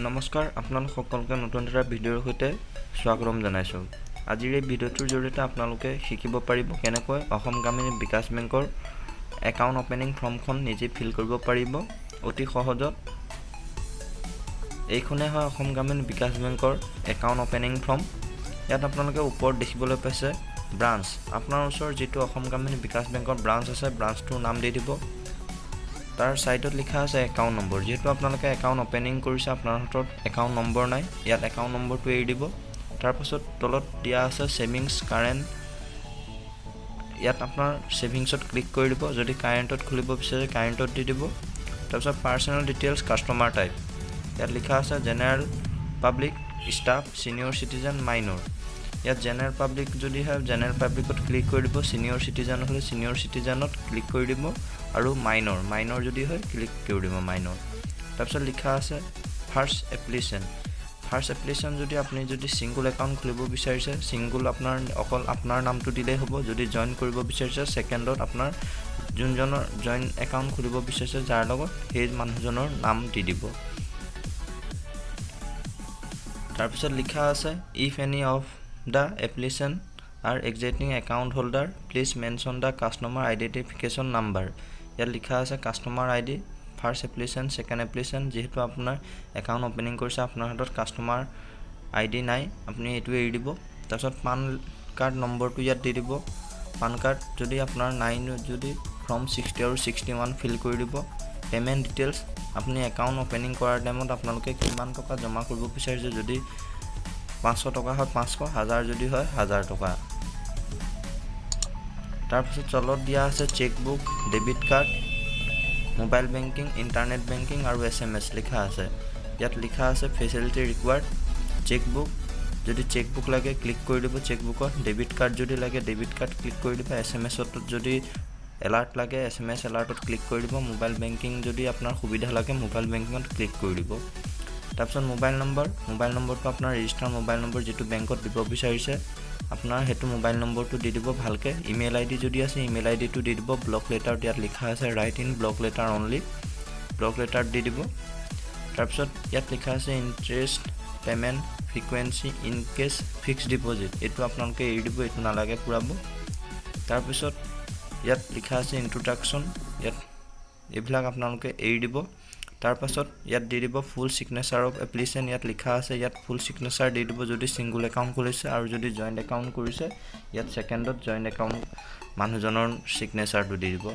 নমস্কাৰ আপোনালোক সকলোকে নতুন এটা ভিডিঅ'ৰ সৈতে স্বাগতম জনাইছোঁ। আজিৰ এই ভিডিঅ'টোৰ জৰিয়তে আপোনালোকে শিকিব পাৰিব কেনেকৈ অসম গ্ৰামীণ বিকাশ বেংকৰ একাউণ্ট অপেনিং ফৰ্মখন নিজে ফিল কৰিব পাৰিব অতি সহজত। এইখনে হয় অসম গ্ৰামীণ বিকাশ বেংকৰ একাউণ্ট অপেনিং ফৰ্ম। ইয়াত আপোনালোকে ওপৰত দেখিবলৈ পাইছে ব্ৰাঞ্চ। আপোনাৰ ওচৰত যিটো অসম গ্ৰামীণ বিকাশ বেংকৰ ব্ৰাঞ্চ আছে, ব্ৰাঞ্চটোৰ নাম দি দিব। তাৰ সাইডত লিখা আছে একাউণ্ট নম্বৰ। যেহেতু আপোনালোকে একাউণ্ট অপেনিং কৰিছে, আপোনাৰ হাতত একাউণ্ট নম্বৰ নাই, ইয়াত একাউণ্ট নম্বৰটো এৰি দিব। তাৰপাছত তলত দিয়া আছে সেভিংস কাৰেণ্ট। ইয়াত আপোনাৰ সেভিংসত ক্লিক কৰি দিব। যদি কাৰেণ্টত খুলিব বিচাৰে কাৰেণ্টত দি দিব। তাৰপাছত পাৰ্সোনেল ডিটেইলছ, কাষ্টমাৰ টাইপ। ইয়াত লিখা আছে general public, staff, senior citizen, minor. ইয়াত জেনেৰেল পাব্লিক যদি হয় জেনেৰেল পাব্লিকত ক্লিক কৰি দিব। সিনিয়ৰ সিটিজেন হ'লে সিনিয়ৰ সিটিজেনত ক্লিক কৰি দিব আৰু মাইনৰ যদি হয় ক্লিক কৰি দিব মাইনৰ। তাৰপিছত লিখা আছে ফাৰ্ষ্ট এপ্লিকেশ্যন যদি আপুনি যদি সিঙ্গল একাউণ্ট খুলিব বিচাৰিছে, সিঙ্গল আপোনাৰ অকল আপোনাৰ নামটো দিলেই হ'ব। যদি জইন কৰিব বিচাৰিছে সেকেন্ডত আপোনাৰ যোনজনৰ জইন একাউণ্ট খুলিব বিচাৰিছে যাৰ লগত সেই মানুহজনৰ নাম দি দিব। তাৰপিছত লিখা আছে if any of the application are exiting account holder please mention the customer identification number। ইয়াত লিখা আছে customer ID, first application, second application. যেহেতু আপোনাৰ একাউণ্ট অপেনিং কৰিছে, আপোনাৰ হাতত কাষ্টমাৰ আইডি নাই, আপুনি এইটো এৰি দিব। তাৰপিছত পান কাৰ্ড নম্বৰটো ইয়াত দি দিব। পান কাৰ্ড যদি আপোনাৰ নাই, যদি ফৰ্ম 60 আৰু 61 ফিল কৰি দিব। পেমেণ্ট ডিটেইলছ, আপুনি একাউণ্ট অপেনিং কৰাৰ টাইমত আপোনালোকে কিমান টকা জমা কৰিব বিচাৰিছে। যদি 500 টকা হয় 500, 1000 যদি হয় 1000 টকা। তাৰপিছত তলত দিয়া আছে chequebook, debit card, mobile banking, internet banking আৰু SMS লিখা আছে। ইয়াত লিখা আছে ফেচিলিটি ৰিকুৱাৰ্ড, চেকবুক। যদি চেকবুক লাগে ক্লিক কৰি দিব চেকবুকত। ডেবিট কাৰ্ড যদি লাগে ডেবিট কাৰ্ড ক্লিক কৰি দিব। SMS-ত যদি এলাৰ্ট লাগে SMS এলাৰ্টত ক্লিক কৰি দিব। মোবাইল বেংকিং যদি আপোনাৰ সুবিধা লাগে মোবাইল বেংকিঙত ক্লিক কৰি দিব। তাৰপিছত মোবাইল নম্বৰটো আপোনাৰ ৰেজিষ্টাৰ মোবাইল নম্বৰ যিটো বেংকত দিব বিচাৰিছে আপোনাৰ সেইটো মোবাইল নম্বৰটো দি দিব ভালকৈ। ইমেইল আইডি যদি আছে ইমেইল আইডিটো দি দিব। ব্লক লেটাৰত ইয়াত লিখা আছে write in block letter only, block লেটাৰত দি দিব। তাৰপিছত ইয়াত লিখা আছে interest payment frequency in case fixed deposit, এইটো আপোনালোকে এৰি দিব, এইটো নালাগে পূৰাব। তাৰপিছত ইয়াত লিখা আছে ইন্ট্ৰডাকশ্যন, ইয়াত এইবিলাক আপোনালোকে এৰি দিব। তাৰপাছত ইয়াত দি দিব ফুল সিগনেচাৰ অফ এপ্লিকেশ্যন। ইয়াত লিখা আছে ইয়াত ফুল সিগনেচাৰ দি দিব যদি সিঙ্গল একাউণ্ট খুলিছে, আৰু যদি জইণ্ট একাউণ্ট কৰিছে ইয়াত সেকেন্ডত জইণ্ট একাউণ্ট মানুহজনৰ সিগনেচাৰটো দি দিব।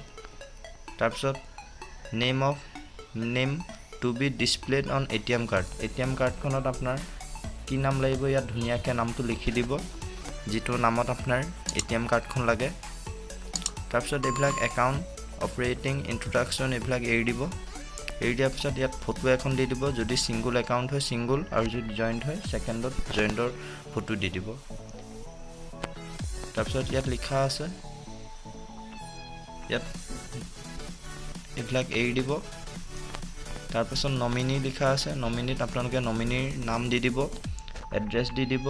তাৰপিছত name to be displayed on ATM card. ATM কাৰ্ডখনত আপোনাৰ কি নাম লাগিব ইয়াত ধুনীয়াকৈ নামটো লিখি দিব, যিটো নামত আপোনাৰ ATM কাৰ্ডখন লাগে। তাৰপিছত এইবিলাক একাউণ্ট অপাৰেটিং ইন্ট্ৰডাকশ্যন এইবিলাক এৰি দিব। এৰি দিয়াৰ পিছত ইয়াত ফটো এখন দি দিব। যদি সিঙ্গল একাউণ্ট হয় সিঙ্গল, আৰু যদি জইণ্ট হয় সেকেন্ডত জইণ্টৰ ফটো দি দিব। তাৰপিছত ইয়াত লিখা আছে ইয়াত এইবিলাক এৰি দিব। তাৰপিছত নমিনি লিখা আছে, নমিনিত আপোনালোকে নমিনিৰ নাম দি দিব, এড্ৰেছ দি দিব,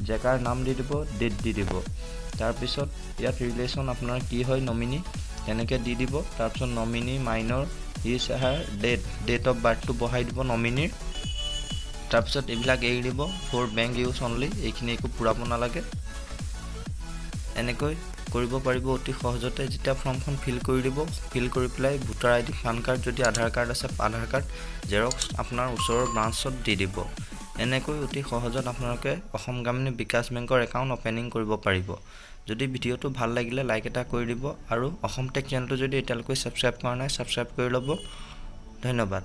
জেগাৰ নাম দি দিব, ডেট দি দিব। তাৰপিছত ইয়াত ৰিলেশ্যন আপোনাৰ কি হয় নমিনি তেনেকৈ দি দিব। তাৰপিছত nominee minor is her date of বাৰ্থটো বহাই দিব নমিনিৰ। তাৰপিছত এইবিলাক এৰি দিব ফৰ বেংক ইউজ অনলি, এইখিনি একো পূৰাব নালাগে। এনেকৈ কৰিব পাৰিব অতি সহজতে। যেতিয়া ফৰ্মখন ফিল কৰি দিব, ফিল কৰি পেলাই ভোটাৰ আইডি, পান কাৰ্ড, যদি আধাৰ কাৰ্ড আছে আধাৰ কাৰ্ড জেৰক্স আপোনাৰ ওচৰৰ ব্ৰাঞ্চত দি দিব। এনেকৈ অতি সহজত আপোনালোকে অসম গ্ৰামীণ বিকাশ বেংকৰ একাউণ্ট অপেনিং কৰিব পাৰিব। যদি ভিডিঅ'টো ভাল লাগিলে লাইক এটা কৰি দিব, আৰু অসম টেক চেনেলটো যদি এতিয়ালৈকে ছাবস্ক্ৰাইব কৰা নাই ছাবস্ক্ৰাইব কৰি ল'ব। ধন্যবাদ।